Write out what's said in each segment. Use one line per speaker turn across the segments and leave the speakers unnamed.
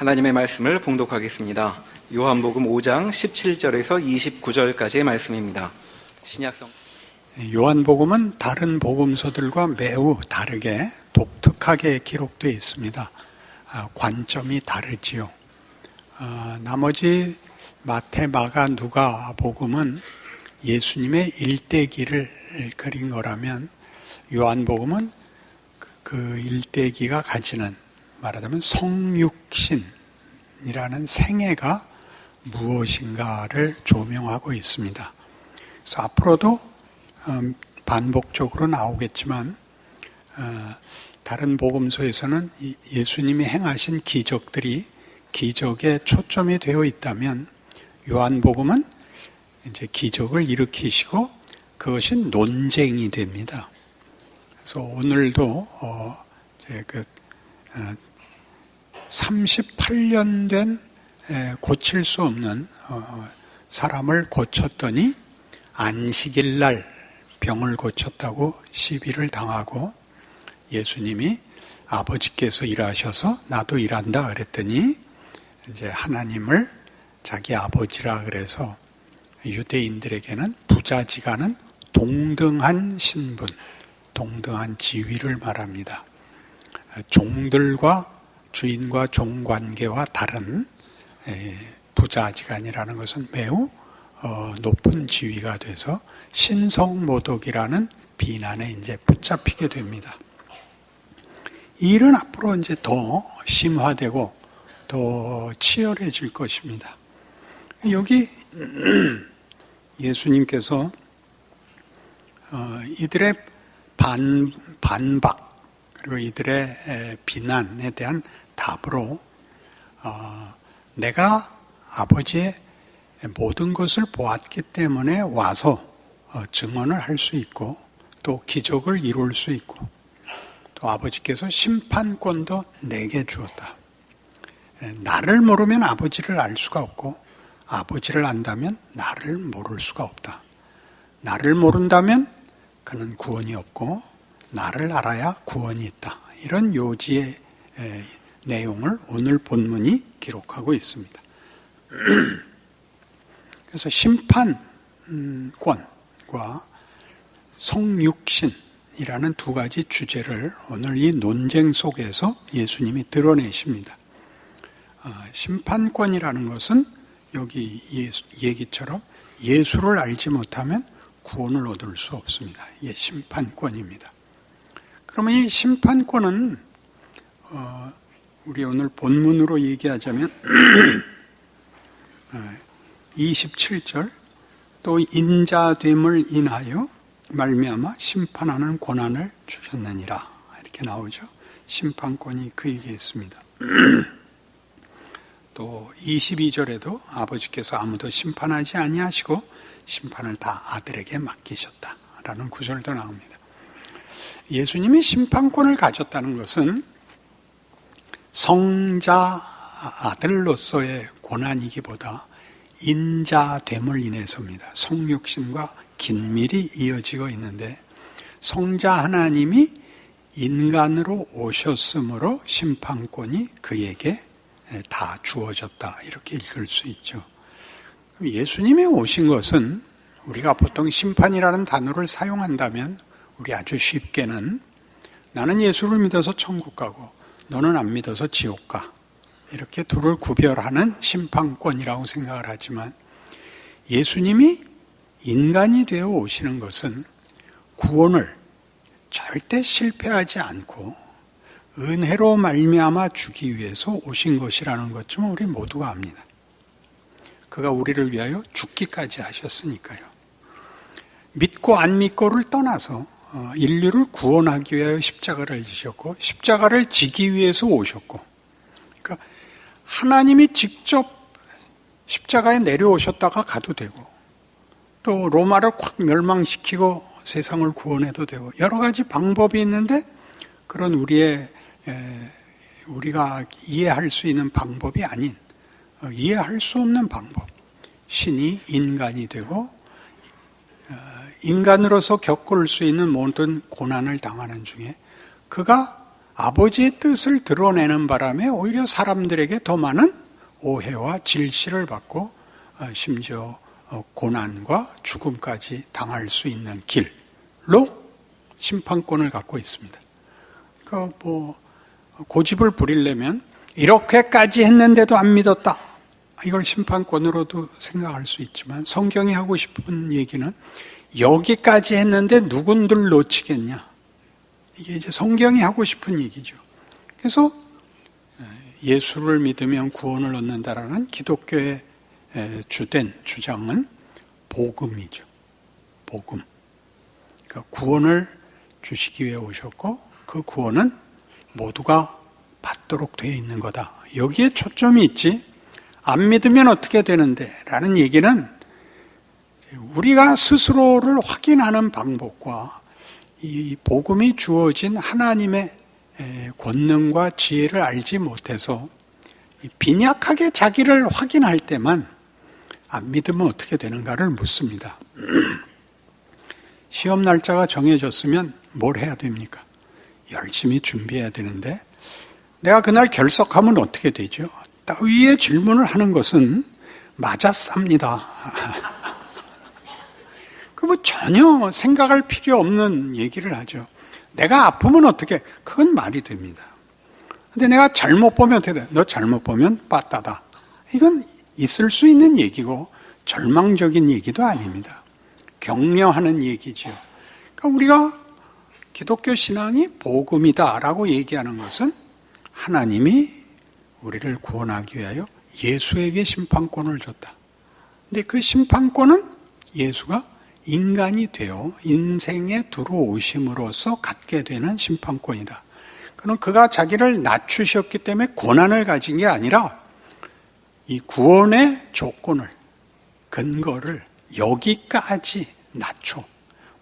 하나님의 말씀을 봉독하겠습니다. 요한복음 5장 17절에서 29절까지의 말씀입니다. 신약성
요한복음은 다른 복음서들과 매우 다르게 독특하게 기록되어 있습니다. 관점이 다르지요. 나머지 마태, 마가, 누가 복음은 예수님의 일대기를 그린 거라면 요한복음은 그 일대기가 가지는 말하자면 성육신이라는 생애가 무엇인가를 조명하고 있습니다. 그래서 앞으로도 반복적으로 나오겠지만 다른 복음서에서는 예수님이 행하신 기적들이 기적에 초점이 되어 있다면 요한복음은 이제 기적을 일으키시고 그것이 논쟁이 됩니다. 그래서 오늘도 38년 된 고칠 수 없는 사람을 고쳤더니 안식일 날 병을 고쳤다고 시비를 당하고 예수님이 아버지께서 일하셔서 나도 일한다 그랬더니 이제 하나님을 자기 아버지라 그래서 유대인들에게는 부자지간은 동등한 신분, 동등한 지위를 말합니다. 종들과 주인과 종 관계와 다른 부자지간이라는 것은 매우 높은 지위가 돼서 신성모독이라는 비난에 이제 붙잡히게 됩니다. 이 일은 앞으로 이제 더 심화되고 더 치열해질 것입니다. 여기 예수님께서 이들의 반박 그리고 이들의 비난에 대한 답으로 내가 아버지의 모든 것을 보았기 때문에 와서 증언을 할 수 있고 또 기적을 이룰 수 있고 또 아버지께서 심판권도 내게 주었다. 나를 모르면 아버지를 알 수가 없고 아버지를 안다면 나를 모를 수가 없다. 나를 모른다면 그는 구원이 없고 나를 알아야 구원이 있다. 이런 요지의 내용을 오늘 본문이 기록하고 있습니다. 그래서 심판권과 성육신이라는 두 가지 주제를 오늘 이 논쟁 속에서 예수님이 드러내십니다. 심판권이라는 것은 여기 얘기처럼 예수를 알지 못하면 구원을 얻을 수 없습니다. 이게 심판권입니다. 그러면 이 심판권은 우리 오늘 본문으로 얘기하자면 27절 또 인자됨을 인하여 말미암아 심판하는 권한을 주셨느니라 이렇게 나오죠. 심판권이 그에게 있습니다. 또 22절에도 아버지께서 아무도 심판하지 아니하시고 심판을 다 아들에게 맡기셨다라는 구절도 나옵니다. 예수님이 심판권을 가졌다는 것은 성자 아들로서의 고난이기보다 인자됨을 인해서입니다. 성육신과 긴밀히 이어지고 있는데 성자 하나님이 인간으로 오셨으므로 심판권이 그에게 다 주어졌다 이렇게 읽을 수 있죠. 예수님이 오신 것은 우리가 보통 심판이라는 단어를 사용한다면 우리 아주 쉽게는 나는 예수를 믿어서 천국 가고 너는 안 믿어서 지옥 가 이렇게 둘을 구별하는 심판권이라고 생각을 하지만 예수님이 인간이 되어 오시는 것은 구원을 절대 실패하지 않고 은혜로 말미암아 주기 위해서 오신 것이라는 것 좀 우리 모두가 압니다. 그가 우리를 위하여 죽기까지 하셨으니까요. 믿고 안 믿고를 떠나서 인류를 구원하기 위하여 십자가를 지셨고 십자가를 지기 위해서 오셨고 그러니까 하나님이 직접 십자가에 내려오셨다가 가도 되고 또 로마를 확 멸망시키고 세상을 구원해도 되고 여러 가지 방법이 있는데 그런 우리가 이해할 수 있는 방법이 아닌 이해할 수 없는 방법 신이 인간이 되고 인간으로서 겪을 수 있는 모든 고난을 당하는 중에 그가 아버지의 뜻을 드러내는 바람에 오히려 사람들에게 더 많은 오해와 질시를 받고 심지어 고난과 죽음까지 당할 수 있는 길로 심판권을 갖고 있습니다. 고집을 부리려면 이렇게까지 했는데도 안 믿었다. 이걸 심판권으로도 생각할 수 있지만 성경이 하고 싶은 얘기는 여기까지 했는데 누군들 놓치겠냐. 이게 이제 성경이 하고 싶은 얘기죠. 그래서 예수를 믿으면 구원을 얻는다라는 기독교의 주된 주장은 복음이죠. 복음. 그러니까 구원을 주시기 위해 오셨고 그 구원은 모두가 받도록 되어 있는 거다. 여기에 초점이 있지. 안 믿으면 어떻게 되는데? 라는 얘기는 우리가 스스로를 확인하는 방법과 이 복음이 주어진 하나님의 권능과 지혜를 알지 못해서 빈약하게 자기를 확인할 때만 안 믿으면 어떻게 되는가를 묻습니다. 시험 날짜가 정해졌으면 뭘 해야 됩니까? 열심히 준비해야 되는데 내가 그날 결석하면 어떻게 되죠? 따위의 질문을 하는 것은 맞았습니다. 전혀 생각할 필요 없는 얘기를 하죠. 내가 아프면 어떻게? 그건 말이 됩니다. 근데 내가 잘못 보면 어떻게 돼? 너 잘못 보면 빠따다. 이건 있을 수 있는 얘기고 절망적인 얘기도 아닙니다. 격려하는 얘기죠. 그러니까 우리가 기독교 신앙이 복음이다라고 얘기하는 것은 하나님이 우리를 구원하기 위하여 예수에게 심판권을 줬다. 근데 그 심판권은 예수가 인간이 되어 인생에 들어오심으로써 갖게 되는 심판권이다. 그럼 그가 자기를 낮추셨기 때문에 고난을 가진 게 아니라 이 구원의 조건을, 근거를 여기까지 낮춰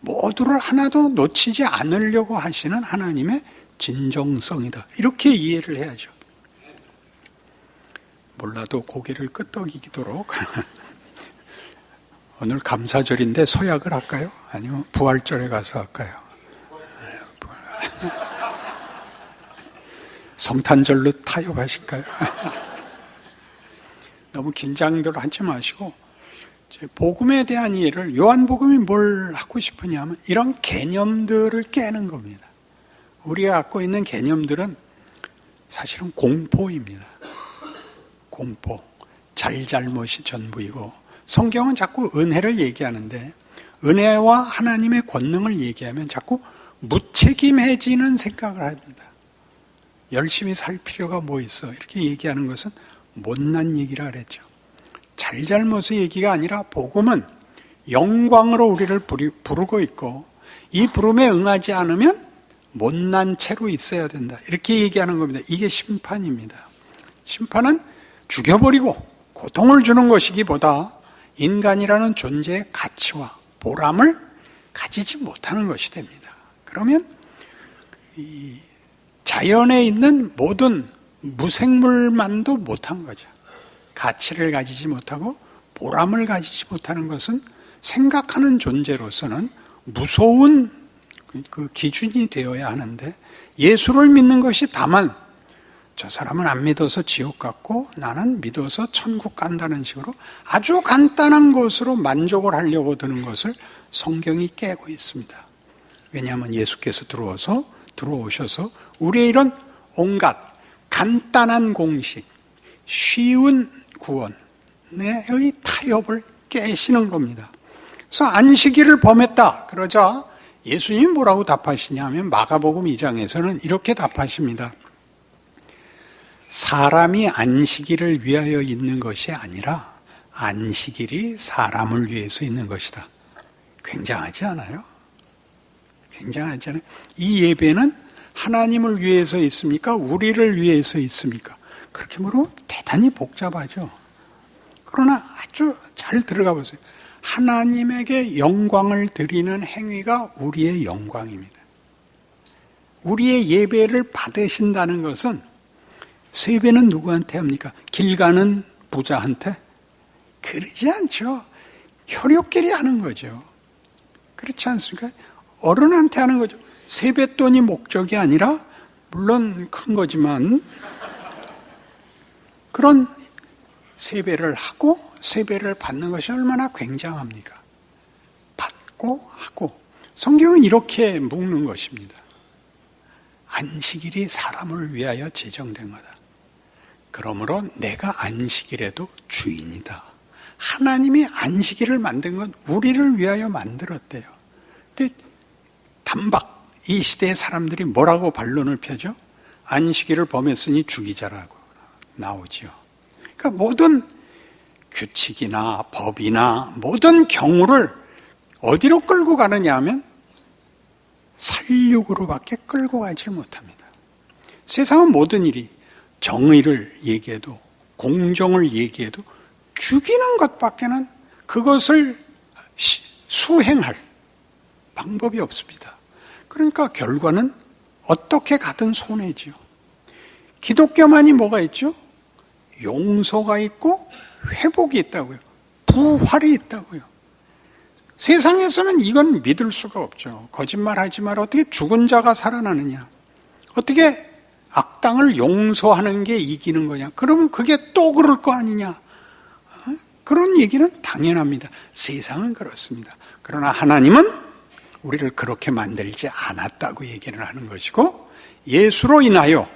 모두를 하나도 놓치지 않으려고 하시는 하나님의 진정성이다. 이렇게 이해를 해야죠. 몰라도 고개를 끄덕이도록 오늘 감사절인데 서약을 할까요? 아니면 부활절에 가서 할까요? 성탄절로 타협하실까요? 너무 긴장들 하지 마시고 복음에 대한 이해를, 요한복음이 뭘 하고 싶으냐면 이런 개념들을 깨는 겁니다. 우리가 갖고 있는 개념들은 사실은 공포입니다. 공포, 잘잘못이 전부이고 성경은 자꾸 은혜를 얘기하는데 은혜와 하나님의 권능을 얘기하면 자꾸 무책임해지는 생각을 합니다. 열심히 살 필요가 뭐 있어? 이렇게 얘기하는 것은 못난 얘기라 그랬죠. 잘잘못의 얘기가 아니라 복음은 영광으로 우리를 부르고 있고 이 부름에 응하지 않으면 못난 채로 있어야 된다. 이렇게 얘기하는 겁니다. 이게 심판입니다. 심판은 죽여버리고 고통을 주는 것이기보다 인간이라는 존재의 가치와 보람을 가지지 못하는 것이 됩니다. 그러면 이 자연에 있는 모든 무생물만도 못한 거죠. 가치를 가지지 못하고 보람을 가지지 못하는 것은 생각하는 존재로서는 무서운 그 기준이 되어야 하는데 예수를 믿는 것이 다만 저 사람은 안 믿어서 지옥 갔고 나는 믿어서 천국 간다는 식으로 아주 간단한 것으로 만족을 하려고 드는 것을 성경이 깨고 있습니다. 왜냐하면 예수께서 들어오셔서 우리의 이런 온갖 간단한 공식, 쉬운 구원의 타협을 깨시는 겁니다. 그래서 안식일을 범했다 그러자 예수님이 뭐라고 답하시냐면 마가복음 2장에서는 이렇게 답하십니다. 사람이 안식일을 위하여 있는 것이 아니라 안식일이 사람을 위해서 있는 것이다. 굉장하지 않아요? 굉장하지 않아요? 이 예배는 하나님을 위해서 있습니까? 우리를 위해서 있습니까? 그렇게 물으면 대단히 복잡하죠. 그러나 아주 잘 들어가 보세요. 하나님에게 영광을 드리는 행위가 우리의 영광입니다. 우리의 예배를 받으신다는 것은 세배는 누구한테 합니까? 길 가는 부자한테? 그러지 않죠. 혈육끼리 하는 거죠. 그렇지 않습니까? 어른한테 하는 거죠. 세뱃돈이 목적이 아니라 물론 큰 거지만 그런 세배를 하고 세배를 받는 것이 얼마나 굉장합니까? 받고 하고 성경은 이렇게 묶는 것입니다. 안식일이 사람을 위하여 제정된 거다. 그러므로 내가 안식일에도 주인이다. 하나님이 안식일을 만든 건 우리를 위하여 만들었대요. 근데 단박 이 시대의 사람들이 뭐라고 반론을 펴죠? 안식일을 범했으니 죽이자라고 나오지요. 그러니까 모든 규칙이나 법이나 모든 경우를 어디로 끌고 가느냐 하면 살육으로밖에 끌고 가지 못합니다. 세상은 모든 일이 정의를 얘기해도 공정을 얘기해도 죽이는 것밖에는 그것을 수행할 방법이 없습니다. 그러니까 결과는 어떻게 가든 손해지요. 기독교만이 뭐가 있죠? 용서가 있고 회복이 있다고요. 부활이 있다고요. 세상에서는 이건 믿을 수가 없죠. 거짓말하지 마라. 어떻게 죽은 자가 살아나느냐? 어떻게 악당을 용서하는 게 이기는 거냐? 그러면 그게 또 그럴 거 아니냐? 그런 얘기는 당연합니다. 세상은 그렇습니다. 그러나 하나님은 우리를 그렇게 만들지 않았다고 얘기를 하는 것이고 예수로 인하여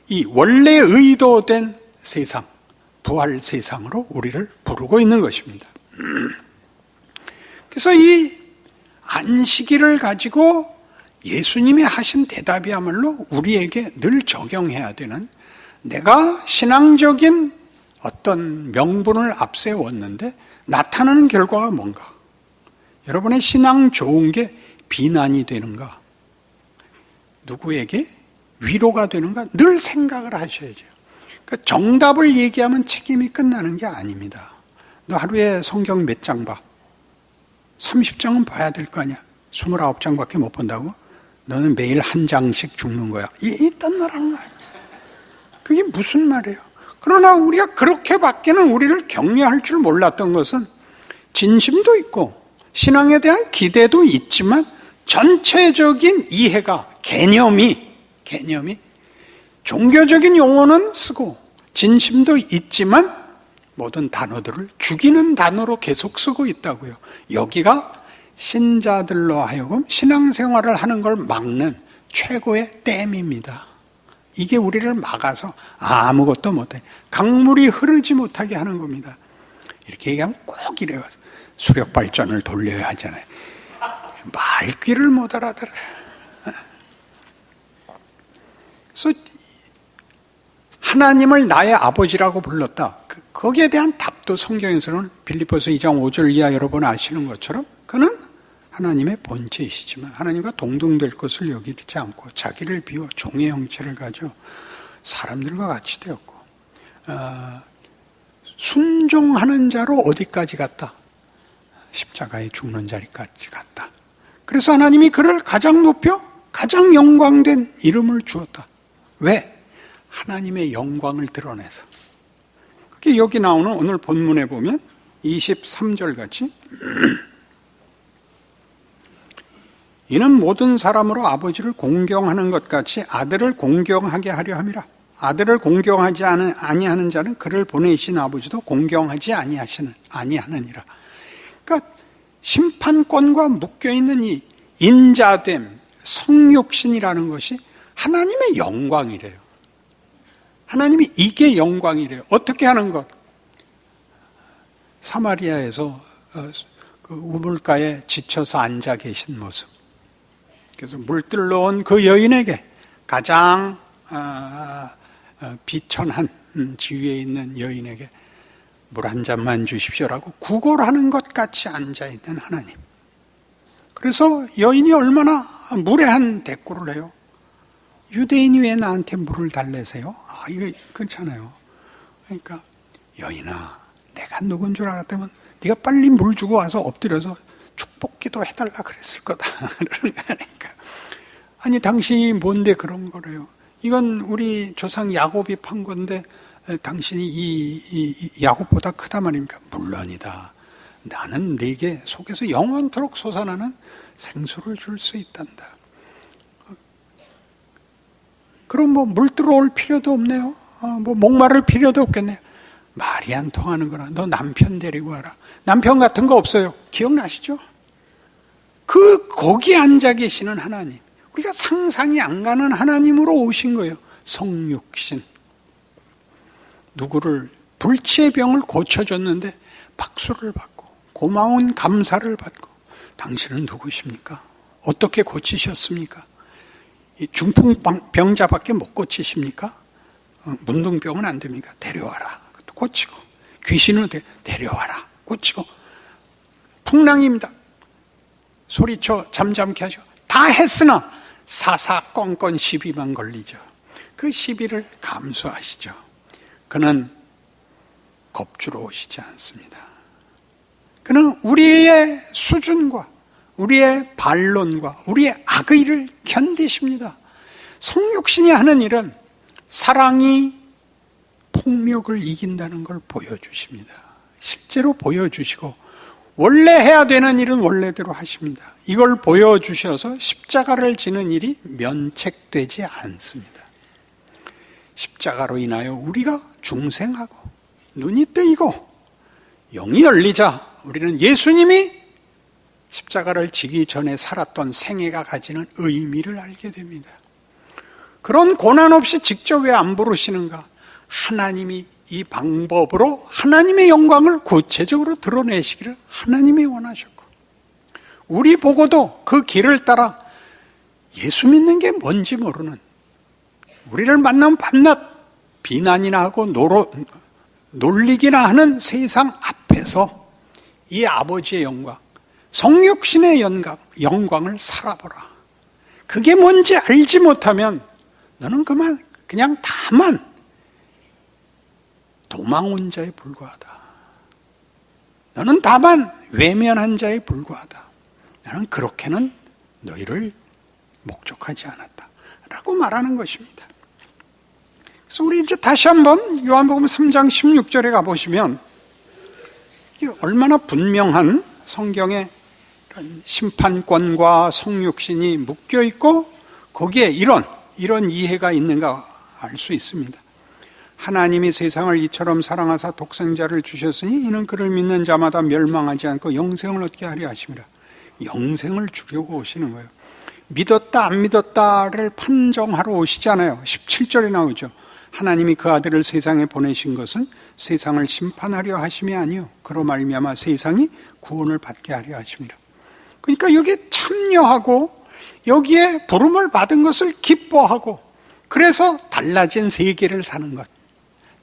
이 원래 의도된 세상, 부활 세상으로 우리를 부르고 있는 것입니다. 그래서 이 안식일을 가지고 예수님이 하신 대답이야말로 우리에게 늘 적용해야 되는, 내가 신앙적인 어떤 명분을 앞세웠는데 나타나는 결과가 뭔가? 여러분의 신앙 좋은 게 비난이 되는가? 누구에게 위로가 되는가? 늘 생각을 하셔야죠. 그러니까 정답을 얘기하면 책임이 끝나는 게 아닙니다. 너 하루에 성경 몇 장 봐? 30장은 봐야 될 거 아니야. 29장밖에 못 본다고? 너는 매일 한 장씩 죽는 거야. 이딴 말 하는 거야. 그게 무슨 말이에요? 그러나 우리가 그렇게밖에는 우리를 격려할 줄 몰랐던 것은 진심도 있고 신앙에 대한 기대도 있지만 전체적인 이해가, 개념이 종교적인 용어는 쓰고 진심도 있지만 모든 단어들을 죽이는 단어로 계속 쓰고 있다고요. 여기가 신자들로 하여금 신앙생활을 하는 걸 막는 최고의 댐입니다. 이게 우리를 막아서 아무것도 못해. 강물이 흐르지 못하게 하는 겁니다. 이렇게 얘기하면 꼭 이래요. 수력발전을 돌려야 하잖아요. 말귀를 못 알아들어요. 그래서 하나님을 나의 아버지라고 불렀다. 거기에 대한 답도 성경에서는 빌립보서 2장 5절 이하 여러분 아시는 것처럼 그는 하나님의 본체이시지만 하나님과 동등될 것을 여기지 않고 자기를 비워 종의 형체를 가져 사람들과 같이 되었고 순종하는 자로 어디까지 갔다? 십자가에 죽는 자리까지 갔다. 그래서 하나님이 그를 가장 높여 가장 영광된 이름을 주었다. 왜? 하나님의 영광을 드러내서. 그게 여기 나오는 오늘 본문에 보면 23절 같이 이는 모든 사람으로 아버지를 공경하는 것 같이 아들을 공경하게 하려 함이라. 아들을 공경하지 아니하는 자는 그를 보내신 아버지도 공경하지 아니하느니라. 그러니까 심판권과 묶여있는 이 인자됨, 성육신이라는 것이 하나님의 영광이래요. 하나님이 이게 영광이래요. 어떻게 하는 것? 사마리아에서 그 우물가에 지쳐서 앉아 계신 모습. 그래서 물들러 온 그 여인에게 가장 비천한 지위에 있는 여인에게 물 한 잔만 주십시오라고 구걸하는 것 같이 앉아있는 하나님. 그래서 여인이 얼마나 무례한 대꾸를 해요. 유대인이 왜 나한테 물을 달래세요? 이거 그렇잖아요. 그러니까 여인아, 내가 누군 줄 알았다면 네가 빨리 물 주고 와서 엎드려서 축복기도 해달라 그랬을 거다. 그러는 거 아니까. 아니 당신이 뭔데 그런 거래요. 이건 우리 조상 야곱이 판 건데 당신이 이 야곱보다 크다 말입니까? 물론이다. 나는 네게 속에서 영원토록 솟아나는 생수를 줄 수 있단다. 그럼 뭐 물 들어올 필요도 없네요. 뭐 목마를 필요도 없겠네요. 말이 안 통하는 거라. 너 남편 데리고 와라. 남편 같은 거 없어요. 기억나시죠? 거기 앉아 계시는 하나님. 우리가 상상이 안 가는 하나님으로 오신 거예요. 성육신. 누구를 불치의 병을 고쳐줬는데 박수를 받고 고마운 감사를 받고 당신은 누구십니까? 어떻게 고치셨습니까? 이 중풍병자밖에 못 고치십니까? 문둥병은 안 됩니까? 데려와라. 그것도 고치고 귀신은 데려와라. 고치고 풍랑입니다. 소리쳐 잠잠케 하시고 다 했으나 사사건건 시비만 걸리죠. 그 시비를 감수하시죠. 그는 겁주러 오시지 않습니다. 그는 우리의 수준과 우리의 반론과 우리의 악의를 견디십니다. 성육신이 하는 일은 사랑이 폭력을 이긴다는 걸 보여주십니다. 실제로 보여주시고 원래 해야 되는 일은 원래대로 하십니다. 이걸 보여주셔서 십자가를 지는 일이 면책되지 않습니다. 십자가로 인하여 우리가 중생하고 눈이 뜨이고 영이 열리자 우리는 예수님이 십자가를 지기 전에 살았던 생애가 가지는 의미를 알게 됩니다. 그런 고난 없이 직접 왜 안 부르시는가? 하나님이 이 방법으로 하나님의 영광을 구체적으로 드러내시기를 하나님이 원하셨고, 우리 보고도 그 길을 따라 예수 믿는 게 뭔지 모르는, 우리를 만나면 밤낮 비난이나 하고 놀리기나 하는 세상 앞에서 이 아버지의 영광, 성육신의 영광을 살아보라. 그게 뭔지 알지 못하면 너는 그냥 다만 도망온 자에 불과하다. 너는 다만 외면한 자에 불과하다. 나는 그렇게는 너희를 목적하지 않았다. 라고 말하는 것입니다. 그래서 우리 이제 다시 한번 요한복음 3장 16절에 가보시면 얼마나 분명한 성경에 이런 심판권과 성육신이 묶여 있고 거기에 이런 이해가 있는가 알 수 있습니다. 하나님이 세상을 이처럼 사랑하사 독생자를 주셨으니 이는 그를 믿는 자마다 멸망하지 않고 영생을 얻게 하려 하심이라. 영생을 주려고 오시는 거예요. 믿었다 안 믿었다를 판정하러 오시잖아요. 17절에 나오죠. 하나님이 그 아들을 세상에 보내신 것은 세상을 심판하려 하심이 아니요 그로 말미암아 세상이 구원을 받게 하려 하심이라. 그러니까 여기에 참여하고 여기에 부름을 받은 것을 기뻐하고 그래서 달라진 세계를 사는 것,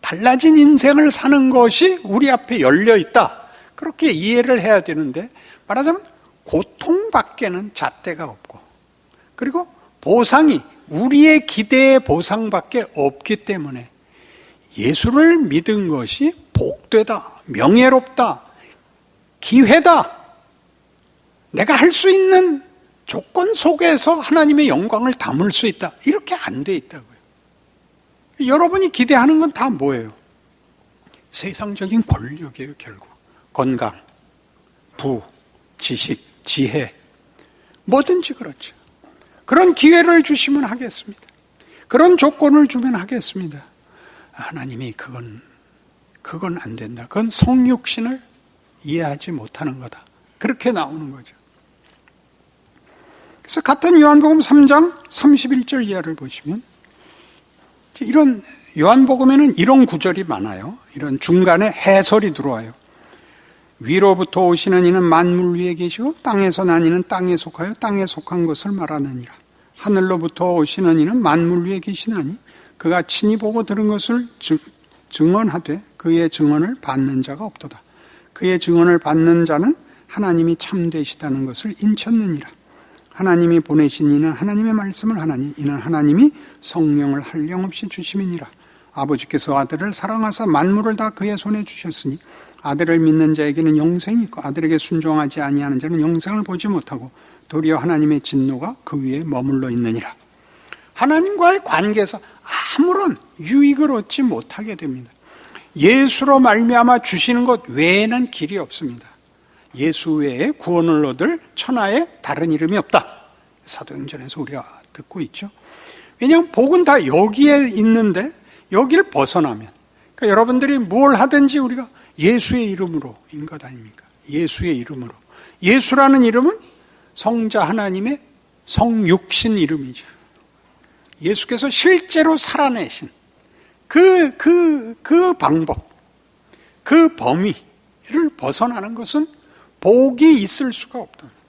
달라진 인생을 사는 것이 우리 앞에 열려 있다. 그렇게 이해를 해야 되는데, 말하자면 고통밖에는 잣대가 없고, 그리고 보상이 우리의 기대의 보상밖에 없기 때문에 예수를 믿은 것이 복되다, 명예롭다, 기회다, 내가 할 수 있는 조건 속에서 하나님의 영광을 담을 수 있다, 이렇게 안 돼 있다고요. 여러분이 기대하는 건 다 뭐예요? 세상적인 권력이에요. 결국 건강, 부, 지식, 지혜, 뭐든지 그렇죠. 그런 기회를 주시면 하겠습니다. 그런 조건을 주면 하겠습니다. 하나님이 그건 안 된다. 그건 성육신을 이해하지 못하는 거다. 그렇게 나오는 거죠. 그래서 같은 요한복음 3장 31절 이하를 보시면 이런 요한복음에는 이런 구절이 많아요. 이런 중간에 해설이 들어와요. 위로부터 오시는 이는 만물 위에 계시고 땅에서 난 이는 땅에 속하여 땅에 속한 것을 말하느니라. 하늘로부터 오시는 이는 만물 위에 계시나니 그가 친히 보고 들은 것을 증언하되 그의 증언을 받는 자가 없도다. 그의 증언을 받는 자는 하나님이 참되시다는 것을 인쳤느니라. 하나님이 보내신 이는 하나님의 말씀을 하나니 이는 하나님이 성령을 한량없이 주심이니라. 아버지께서 아들을 사랑하사 만물을 다 그의 손에 주셨으니 아들을 믿는 자에게는 영생이 있고 아들에게 순종하지 아니하는 자는 영생을 보지 못하고 도리어 하나님의 진노가 그 위에 머물러 있느니라. 하나님과의 관계에서 아무런 유익을 얻지 못하게 됩니다. 예수로 말미암아 주시는 것 외에는 길이 없습니다. 예수 외에 구원을 얻을 천하에 다른 이름이 없다. 사도행전에서 우리가 듣고 있죠. 왜냐하면 복은 다 여기에 있는데 여기를 벗어나면, 그러니까 여러분들이 뭘 하든지 우리가 예수의 이름으로인 것 아닙니까? 예수의 이름으로. 예수라는 이름은 성자 하나님의 성육신 이름이죠. 예수께서 실제로 살아내신 그 방법, 그 범위를 벗어나는 것은 복이 있을 수가 없답니다.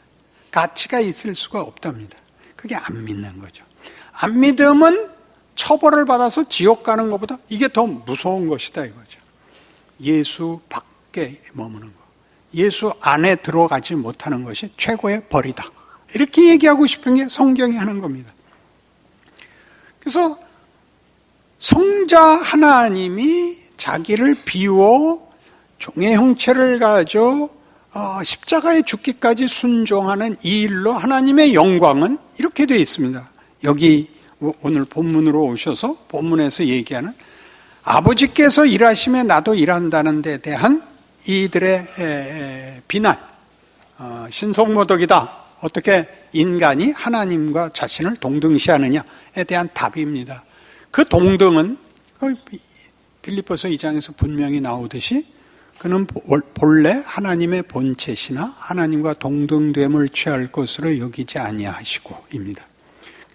가치가 있을 수가 없답니다. 그게 안 믿는 거죠. 안 믿음은 처벌을 받아서 지옥 가는 것보다 이게 더 무서운 것이다 이거죠. 예수 밖에 머무는 것, 예수 안에 들어가지 못하는 것이 최고의 벌이다. 이렇게 얘기하고 싶은 게 성경이 하는 겁니다. 그래서 성자 하나님이 자기를 비워 종의 형체를 가져 십자가에 죽기까지 순종하는 이 일로 하나님의 영광은 이렇게 되어 있습니다. 여기 오늘 본문으로 오셔서 본문에서 얘기하는 아버지께서 일하심에 나도 일한다는 데 대한 이들의 비난, 신성모독이다. 어떻게 인간이 하나님과 자신을 동등시하느냐에 대한 답입니다. 그 동등은 빌립보서 2장에서 분명히 나오듯이 그는 본래 하나님의 본체시나 하나님과 동등됨을 취할 것으로 여기지 아니하시고입니다.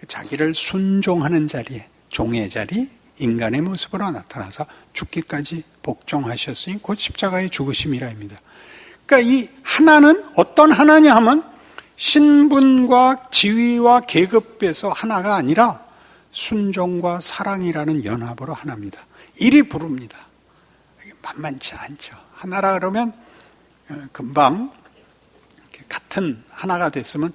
자기를 순종하는 자리에, 종의 자리, 인간의 모습으로 나타나서 죽기까지 복종하셨으니 곧 십자가의 죽으심이라입니다. 그러니까 이 하나는 어떤 하나냐 하면 신분과 지위와 계급에서 하나가 아니라 순종과 사랑이라는 연합으로 하나입니다. 이리 부릅니다. 만만치 않죠. 하나라 그러면 금방 같은 하나가 됐으면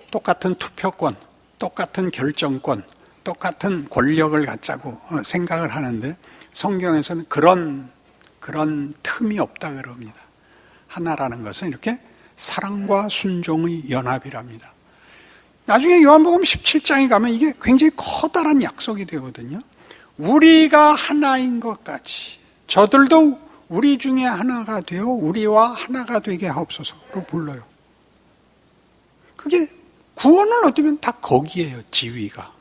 똑같은 투표권, 똑같은 결정권, 똑같은 권력을 갖자고 생각을 하는데 성경에서는 그런 틈이 없다 그럽니다. 하나라는 것은 이렇게 사랑과 순종의 연합이랍니다. 나중에 요한복음 17장에 가면 이게 굉장히 커다란 약속이 되거든요. 우리가 하나인 것 같이 저들도 우리 중에 하나가 되어 우리와 하나가 되게 하옵소서로 불러요. 그게 구원을 얻으면 다 거기에요. 지위가.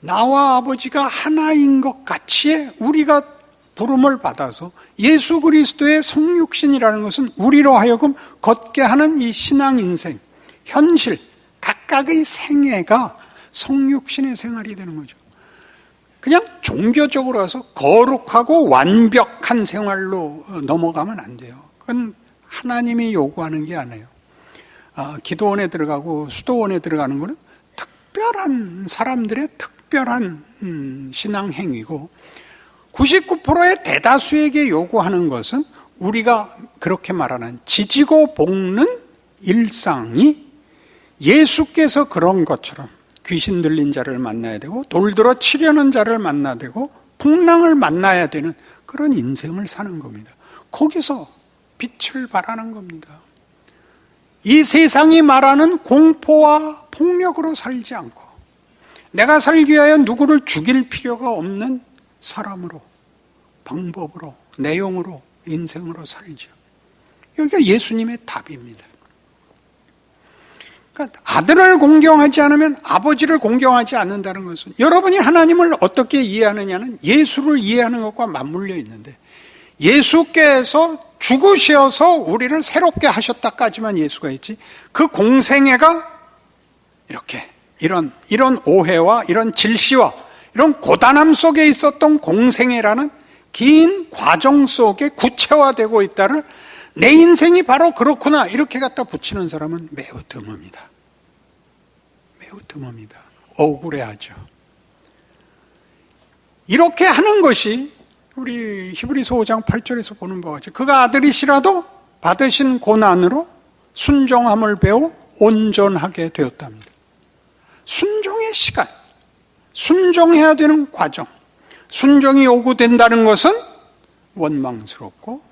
나와 아버지가 하나인 것 같이 우리가 부름을 받아서 예수 그리스도의 성육신이라는 것은 우리로 하여금 걷게 하는 이 신앙 인생, 현실, 각각의 생애가 성육신의 생활이 되는 거죠. 그냥 종교적으로 해서 거룩하고 완벽한 생활로 넘어가면 안 돼요. 그건 하나님이 요구하는 게 아니에요. 기도원에 들어가고 수도원에 들어가는 것은 특별한 사람들의 특별한 신앙 행위고 99%의 대다수에게 요구하는 것은 우리가 그렇게 말하는 지지고 볶는 일상이 예수께서 그런 것처럼 귀신 들린 자를 만나야 되고 돌들어 치려는 자를 만나야 되고 풍랑을 만나야 되는 그런 인생을 사는 겁니다. 거기서 빛을 발하는 겁니다. 이 세상이 말하는 공포와 폭력으로 살지 않고 내가 살기 위하여 누구를 죽일 필요가 없는 사람으로, 방법으로, 내용으로, 인생으로 살죠. 여기가 예수님의 답입니다. 그러니까 아들을 공경하지 않으면 아버지를 공경하지 않는다는 것은 여러분이 하나님을 어떻게 이해하느냐는 예수를 이해하는 것과 맞물려 있는데 예수께서 죽으셔서 우리를 새롭게 하셨다까지만 예수가 있지 그 공생애가 이렇게 이런 오해와 이런 질시와 이런 고단함 속에 있었던 공생애라는 긴 과정 속에 구체화되고 있다를 내 인생이 바로 그렇구나 이렇게 갖다 붙이는 사람은 매우 드뭅니다. 매우 드뭅니다. 억울해하죠. 이렇게 하는 것이 우리 히브리서 5장 8절에서 보는 바와 같이 그가 아들이시라도 받으신 고난으로 순종함을 배워 온전하게 되었답니다. 순종의 시간, 순종해야 되는 과정, 순종이 요구된다는 것은 원망스럽고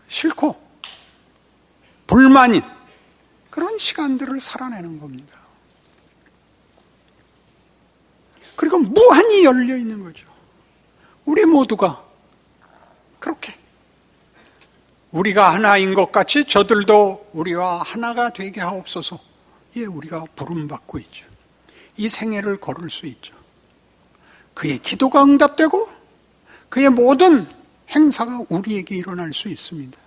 싫고 불만인 그런 시간들을 살아내는 겁니다. 그리고 무한히 열려 있는 거죠. 우리 모두가 그렇게 우리가 하나인 것 같이 저들도 우리와 하나가 되게 하옵소서. 예, 우리가 부름받고 있죠. 이 생애를 걸을 수 있죠. 그의 기도가 응답되고 그의 모든 행사가 우리에게 일어날 수 있습니다.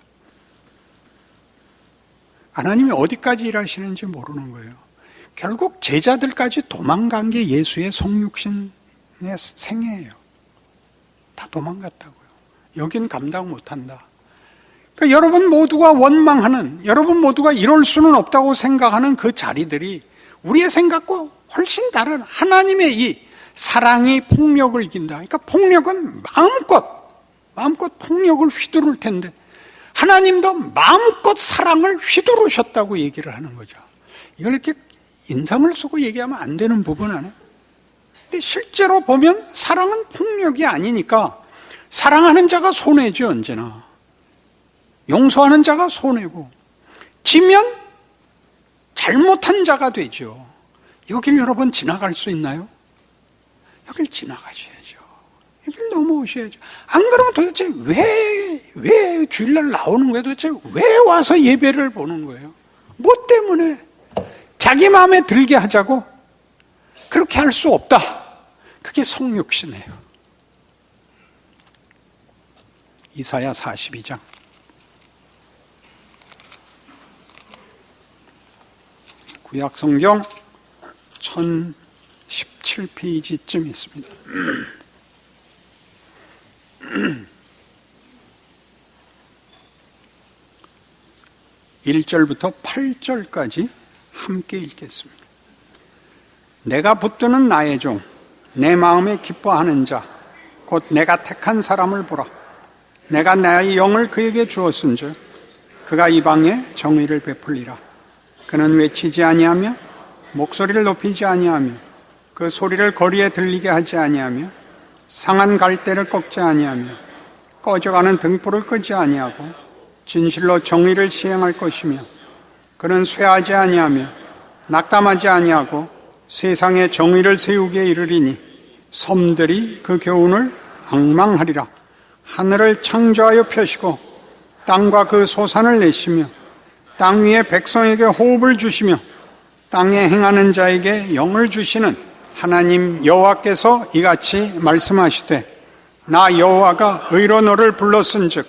하나님이 어디까지 일하시는지 모르는 거예요. 결국 제자들까지 도망간 게 예수의 성육신의 생애예요. 다 도망갔다고요. 여긴 감당 못한다. 그러니까 여러분 모두가 원망하는, 여러분 모두가 이럴 수는 없다고 생각하는 그 자리들이 우리의 생각과 훨씬 다른 하나님의 이 사랑이 폭력을 이긴다. 그러니까 폭력은 마음껏 폭력을 휘두를 텐데 하나님도 마음껏 사랑을 휘두르셨다고 얘기를 하는 거죠. 이걸 이렇게 인상을 쓰고 얘기하면 안 되는 부분 아니에요. 근데 실제로 보면 사랑은 폭력이 아니니까 사랑하는 자가 손해죠, 언제나. 용서하는 자가 손해고, 지면 잘못한 자가 되죠. 여길 여러분 지나갈 수 있나요? 여길 지나가셔야죠. 여길 넘어오셔야죠. 안 그러면 도대체 왜 주일날 나오는 거예요? 도대체 왜 와서 예배를 보는 거예요? 뭐 때문에? 자기 마음에 들게 하자고? 그렇게 할 수 없다. 그게 성육신이에요. 이사야 42장. 구약 성경 1017페이지쯤 있습니다. 1절부터 8절까지 함께 읽겠습니다. 내가 붙드는 나의 종, 내 마음에 기뻐하는 자, 곧 내가 택한 사람을 보라. 내가 나의 영을 그에게 주었은즉 그가 이방에 정의를 베풀리라. 그는 외치지 아니하며 목소리를 높이지 아니하며 그 소리를 거리에 들리게 하지 아니하며 상한 갈대를 꺾지 아니하며 꺼져가는 등불을 끄지 아니하고 진실로 정의를 시행할 것이며 그는 쇠하지 아니하며 낙담하지 아니하고 세상에 정의를 세우기에 이르리니 섬들이 그 교훈을 앙망하리라. 하늘을 창조하여 펴시고 땅과 그 소산을 내시며 땅 위에 백성에게 호흡을 주시며 땅에 행하는 자에게 영을 주시는 하나님 여호와께서 이같이 말씀하시되 나 여호와가 의로 너를 불렀은즉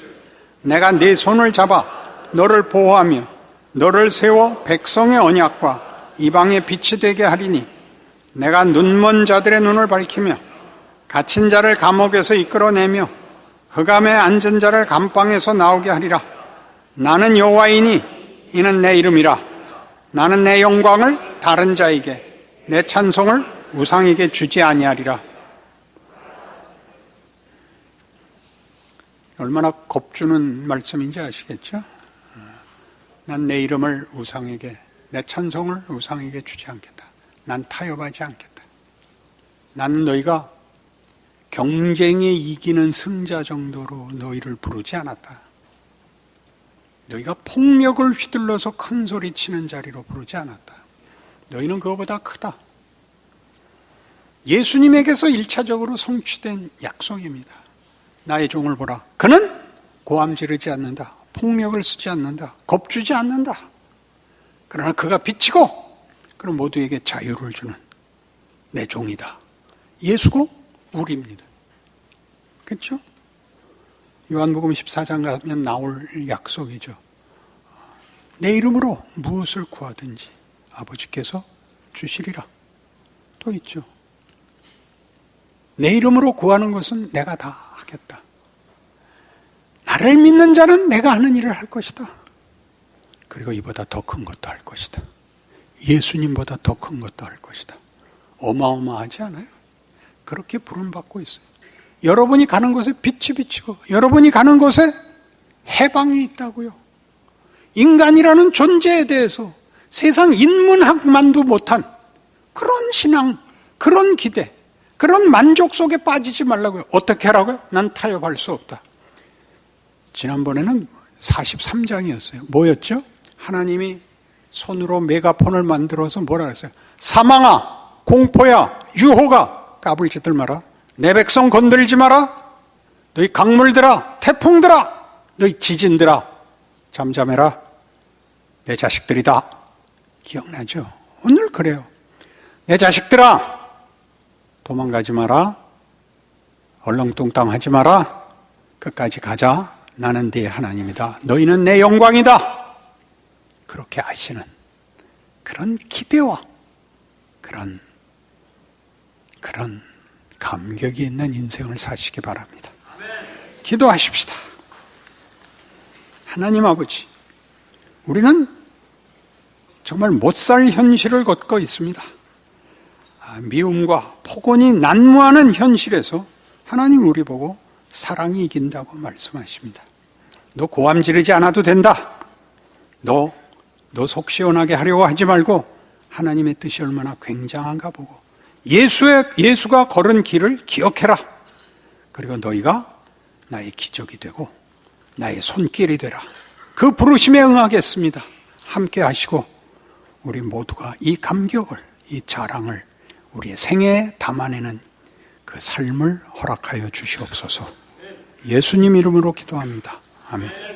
내가 네 손을 잡아 너를 보호하며 너를 세워 백성의 언약과 이방의 빛이 되게 하리니 내가 눈먼 자들의 눈을 밝히며 갇힌 자를 감옥에서 이끌어내며 흑암에 앉은 자를 감방에서 나오게 하리라. 나는 여호와이니 이는 내 이름이라. 나는 내 영광을 다른 자에게 내 찬송을 우상에게 주지 아니하리라. 얼마나 겁주는 말씀인지 아시겠죠? 난 내 이름을 우상에게, 내 찬송을 우상에게 주지 않겠다. 난 타협하지 않겠다. 나는 너희가 경쟁에 이기는 승자 정도로 너희를 부르지 않았다. 너희가 폭력을 휘둘러서 큰 소리 치는 자리로 부르지 않았다. 너희는 그거보다 크다. 예수님에게서 1차적으로 성취된 약속입니다. 나의 종을 보라. 그는 고함 지르지 않는다. 폭력을 쓰지 않는다. 겁주지 않는다. 그러나 그가 비치고 그럼 모두에게 자유를 주는 내 종이다. 예수고 우리입니다. 그렇죠? 요한복음 14장 가면 나올 약속이죠. 내 이름으로 무엇을 구하든지 아버지께서 주시리라. 또 있죠. 내 이름으로 구하는 것은 내가 다 하겠다. 나를 믿는 자는 내가 하는 일을 할 것이다. 그리고 이보다 더 큰 것도 할 것이다. 예수님보다 더 큰 것도 할 것이다. 어마어마하지 않아요? 그렇게 부름받고 있어요. 여러분이 가는 곳에 빛이 비치고 여러분이 가는 곳에 해방이 있다고요. 인간이라는 존재에 대해서 세상 인문학만도 못한 그런 신앙, 그런 기대, 그런 만족 속에 빠지지 말라고요. 어떻게 하라고요? 난 타협할 수 없다. 지난번에는 43장이었어요. 뭐였죠? 하나님이 손으로 메가폰을 만들어서 뭐라 그랬어요? 사망아, 공포야, 유호가 까불지들 마라. 내 백성 건들지 마라. 너희 강물들아, 태풍들아, 너희 지진들아, 잠잠해라. 내 자식들이다. 기억나죠? 오늘 그래요. 내 자식들아, 도망가지 마라. 얼렁뚱땅 하지 마라. 끝까지 가자. 나는 네 하나님이다. 너희는 내 영광이다. 그렇게 아시는 그런 기대와 그런 감격이 있는 인생을 사시기 바랍니다. 기도하십시다. 하나님 아버지, 우리는 정말 못 살 현실을 걷고 있습니다. 미움과 폭언이 난무하는 현실에서 하나님 우리 보고 사랑이 이긴다고 말씀하십니다. 너 고함 지르지 않아도 된다. 너 속 시원하게 하려고 하지 말고 하나님의 뜻이 얼마나 굉장한가 보고 예수가 걸은 길을 기억해라. 그리고 너희가 나의 기적이 되고 나의 손길이 되라. 그 부르심에 응하겠습니다. 함께 하시고 우리 모두가 이 감격을, 이 자랑을 우리의 생애에 담아내는 그 삶을 허락하여 주시옵소서. 예수님 이름으로 기도합니다. 아멘.